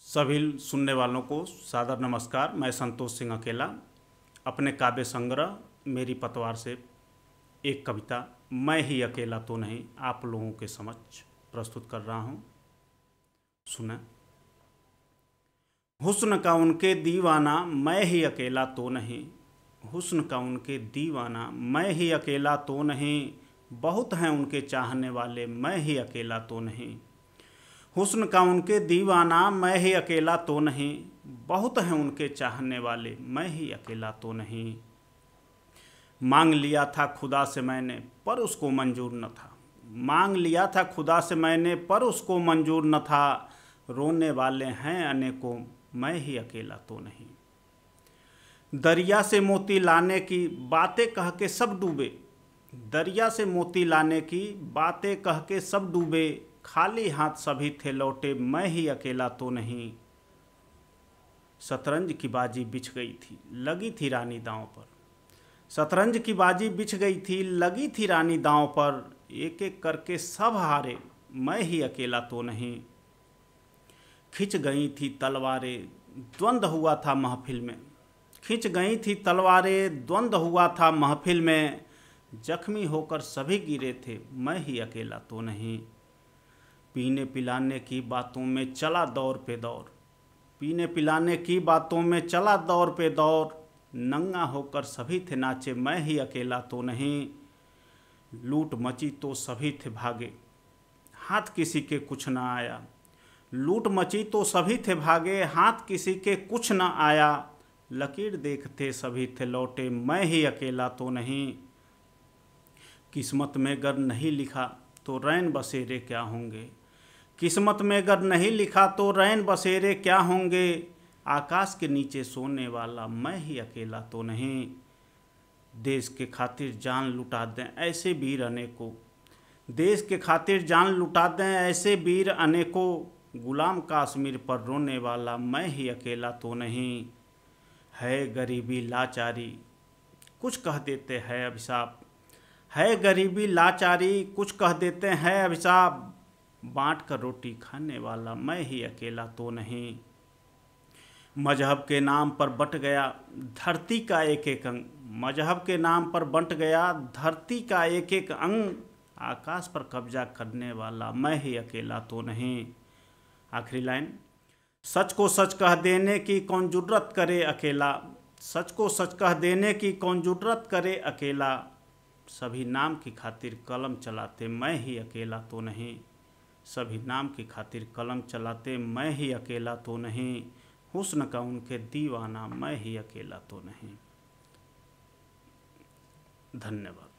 सभी सुनने वालों को सादर नमस्कार। मैं संतोष सिंह अकेला अपने काव्य संग्रह मेरी पतवार से एक कविता मैं ही अकेला तो नहीं आप लोगों के समक्ष प्रस्तुत कर रहा हूँ। सुना। हुस्न का उनके दीवाना मैं ही अकेला तो नहीं, हुस्न का उनके दीवाना मैं ही अकेला तो नहीं, बहुत हैं उनके चाहने वाले मैं ही अकेला तो नहीं। हुस्न का उनके दीवाना मैं ही अकेला तो नहीं, बहुत हैं उनके चाहने वाले मैं ही अकेला तो नहीं। मांग लिया था खुदा से मैंने पर उसको मंजूर न था, मांग लिया था खुदा से मैंने पर उसको मंजूर न था। रोने वाले हैं अनेकों मैं ही अकेला तो नहीं। दरिया से मोती लाने की बातें कह के सब डूबे, दरिया से मोती लाने की बातें कह के सब डूबे, खाली हाथ सभी थे लौटे मैं ही अकेला तो नहीं। शतरंज की बाजी बिछ गई थी लगी थी रानी दांव पर, शतरंज की बाजी बिछ गई थी लगी थी रानी दांव पर, एक एक करके सब हारे मैं ही अकेला तो नहीं। खिंच गई थी तलवारें द्वंद हुआ था महफिल में, खिंच गई थी तलवारें द्वंद हुआ था महफिल में, जख्मी होकर सभी गिरे थे मैं ही अकेला तो नहीं। पीने पिलाने की बातों में चला दौर पे दौर, पीने पिलाने की बातों में चला दौर पे दौर, नंगा होकर सभी थे नाचे मैं ही अकेला तो नहीं। लूट मची तो सभी थे भागे हाथ किसी के कुछ न आया, लूट मची तो सभी थे भागे हाथ किसी के कुछ न आया, लकीर देखते सभी थे लौटे मैं ही अकेला तो नहीं। किस्मत में अगर नहीं लिखा तो रैन बसेरे क्या होंगे, किस्मत में अगर नहीं लिखा तो रैन बसेरे क्या होंगे, आकाश के नीचे सोने वाला मैं ही अकेला तो नहीं। देश के खातिर जान लुटा दें ऐसे वीर अनेकों, देश के खातिर जान लुटा दें ऐसे वीर अनेकों, गुलाम काश्मीर पर रोने वाला मैं ही अकेला तो नहीं। है गरीबी लाचारी कुछ कह देते हैं अभिशाप, है गरीबी लाचारी कुछ कह देते हैं अभिशाप, बांट कर रोटी खाने वाला मैं ही अकेला तो नहीं। मजहब के नाम पर बंट गया धरती का एक एक अंग, मजहब के नाम पर बंट गया धरती का एक एक अंग, आकाश पर कब्जा करने वाला मैं ही अकेला तो नहीं। आखिरी लाइन। सच को सच कह देने की कौन जुर्रत करे अकेला, सच को सच कह देने की कौन जुर्रत करे अकेला, सभी नाम की खातिर कलम चलाते मैं ही अकेला तो नहीं, सभी नाम की खातिर कलम चलाते मैं ही अकेला तो नहीं। हुस्न का उनके दीवाना मैं ही अकेला तो नहीं। धन्यवाद।